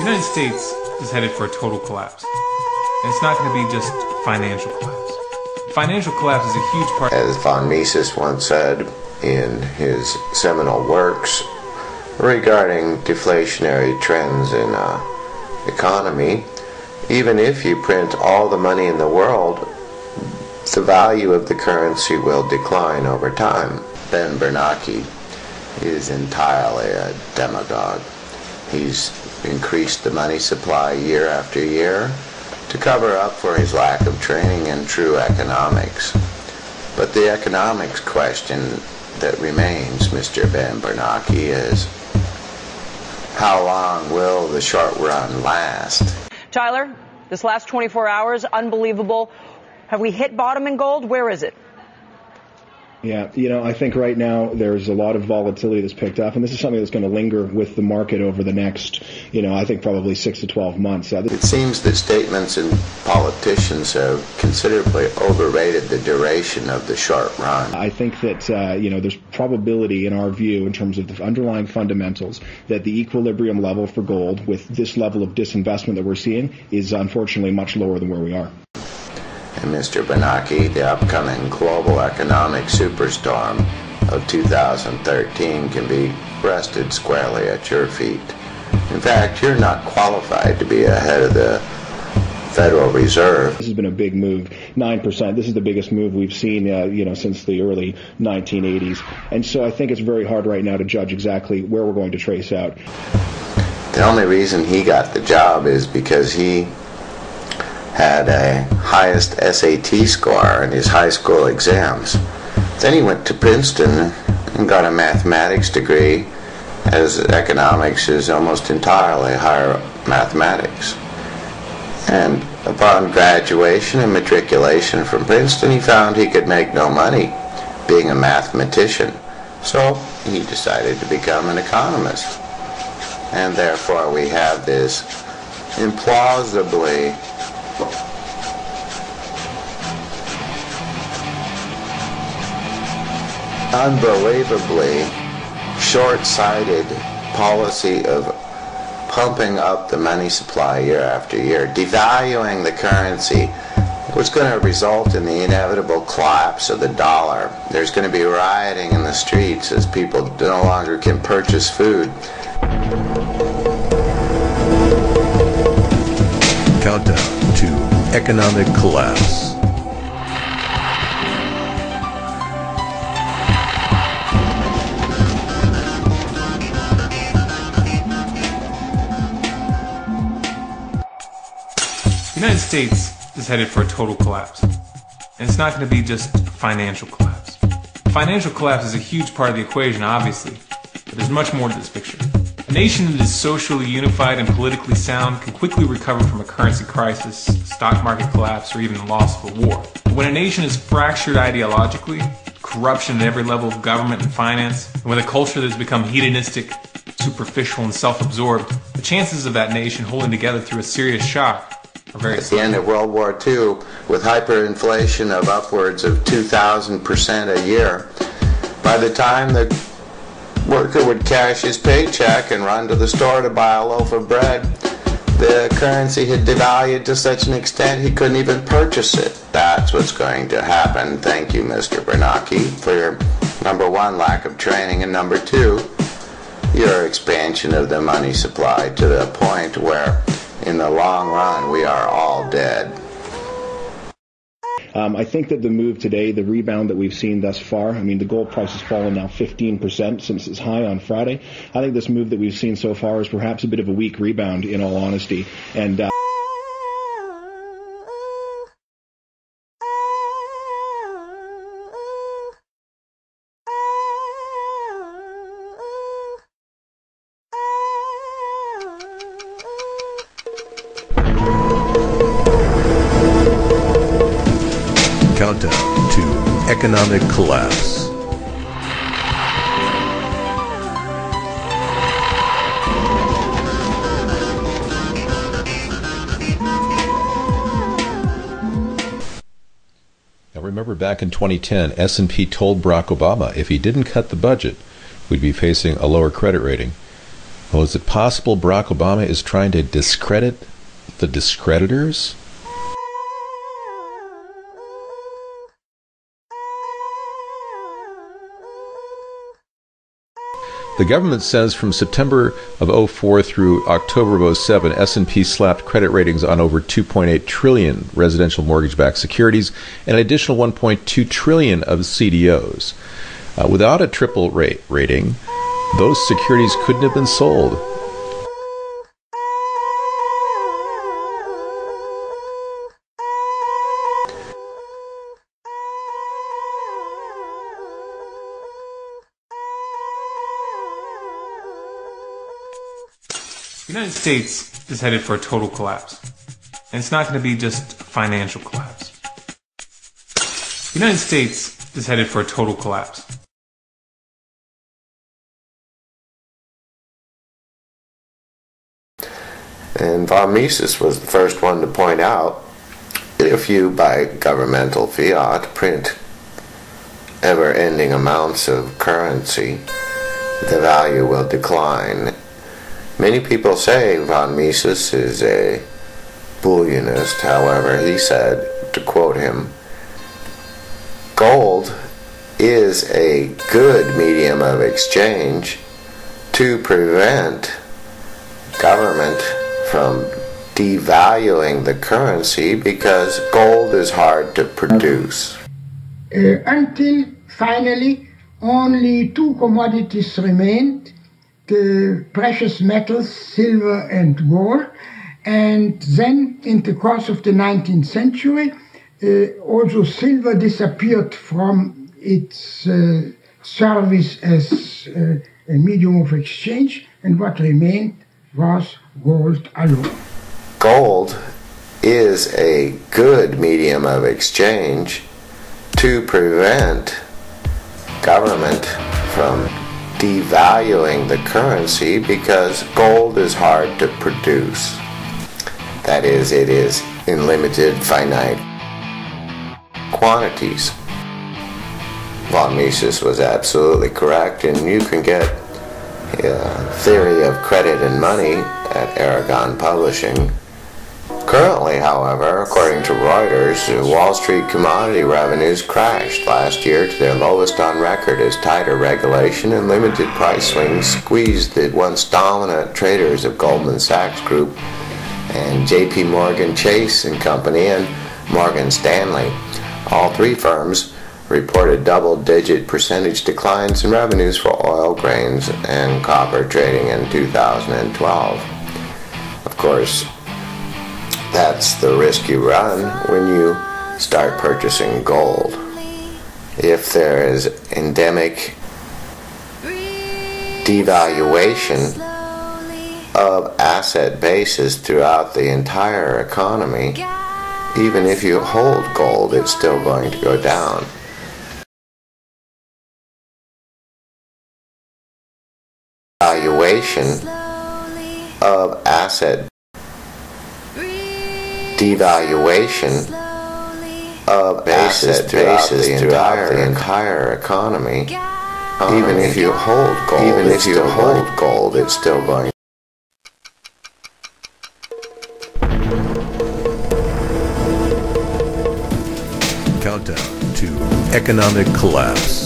The United States is headed for a total collapse. And it's not going to be just financial collapse. Financial collapse is a huge part. As von Mises once said in his seminal works regarding deflationary trends in economy, even if you print all the money in the world, the value of the currency will decline over time. Ben Bernanke is entirely a demagogue. He's increased the money supply year after year to cover up for his lack of training in true economics. But the economics question that remains, Mr. Ben Bernanke, is how long will the short run last? Tyler, this last 24 hours, unbelievable. Have we hit bottom in gold? Where is it? Yeah, I think right now there's a lot of volatility that's picked up, and this is something that's going to linger with the market over the next, I think probably 6 to 12 months. It seems that statements and politicians have considerably overrated the duration of the short run. I think that, there's probability in our view in terms of the underlying fundamentals that the equilibrium level for gold with this level of disinvestment that we're seeing is unfortunately much lower than where we are. And Mr. Benanke, the upcoming global economic superstorm of 2013 can be rested squarely at your feet. In fact, you're not qualified to be ahead of the Federal Reserve. This has been a big move, 9%. This is the biggest move we've seen, since the early 1980s. And so I think it's very hard right now to judge exactly where we're going to trace out. The only reason he got the job is because he had a highest SAT score in his high school exams. Then he went to Princeton and got a mathematics degree, as economics is almost entirely higher mathematics. And upon graduation and matriculation from Princeton, he found he could make no money being a mathematician. So he decided to become an economist. And therefore we have this implausibly unbelievably short-sighted policy of pumping up the money supply year after year, devaluing the currency, was going to result in the inevitable collapse of the dollar. There's going to be rioting in the streets as people no longer can purchase food. Countdown to economic collapse. The United States is headed for a total collapse. And it's not going to be just financial collapse. Financial collapse is a huge part of the equation, obviously, but there's much more to this picture. A nation that is socially unified and politically sound can quickly recover from a currency crisis, stock market collapse, or even the loss of a war. But when a nation is fractured ideologically, corruption at every level of government and finance, and with a culture that has become hedonistic, superficial, and self-absorbed, the chances of that nation holding together through a serious shock are very slim. At the end of World War II, with hyperinflation of upwards of 2,000% a year, by the time the worker would cash his paycheck and run to the store to buy a loaf of bread, the currency had devalued to such an extent he couldn't even purchase it. That's what's going to happen. Thank you, Mr. Benanke, for your, number one, lack of training, and number two, your expansion of the money supply to the point where, in the long run, we are all dead. I think that the move today, the rebound that we've seen thus far, the gold price has fallen now 15% since its high on Friday. I think this move that we've seen so far is perhaps a bit of a weak rebound, in all honesty. And Countdown to economic collapse. Now remember, back in 2010, S&P told Barack Obama if he didn't cut the budget, we'd be facing a lower credit rating. Oh, is it possible Barack Obama is trying to discredit the discreditors? The government says from September of 04 through October of 07, S&P slapped credit ratings on over 2.8 trillion residential mortgage-backed securities and an additional 1.2 trillion of CDOs. Without a triple rating, those securities couldn't have been sold. The United States is headed for a total collapse. And it's not going to be just a financial collapse. The United States is headed for a total collapse. And von Mises was the first one to point out, if you, by governmental fiat, print ever-ending amounts of currency, the value will decline. Many people say von Mises is a bullionist. However, he said, to quote him, "Gold is a good medium of exchange to prevent government from devaluing the currency because gold is hard to produce." Until finally only two commodities remained, the precious metals, silver and gold, and then in the course of the 19th century also silver disappeared from its service as a medium of exchange, and what remained was gold alone. Gold is a good medium of exchange to prevent government from devaluing the currency because gold is hard to produce. That is, it is in limited, finite quantities. Von Mises was absolutely correct, and you can get Theory of Credit and Money at Arragon Publishing. Currently, however, according to Reuters, Wall Street commodity revenues crashed last year to their lowest on record as tighter regulation and limited price swings squeezed the once dominant traders of Goldman Sachs Group and JPMorgan Chase Company and Morgan Stanley. All three firms reported double-digit percentage declines in revenues for oil, grains, and copper trading in 2012. Of course, that's the risk you run when you start purchasing gold. If there is endemic devaluation of asset bases throughout the entire economy, even if you hold gold, it's still going to go down. Devaluation of asset devaluation of bases throughout the entire economy. Even if you hold gold, it's still going. Countdown to economic collapse.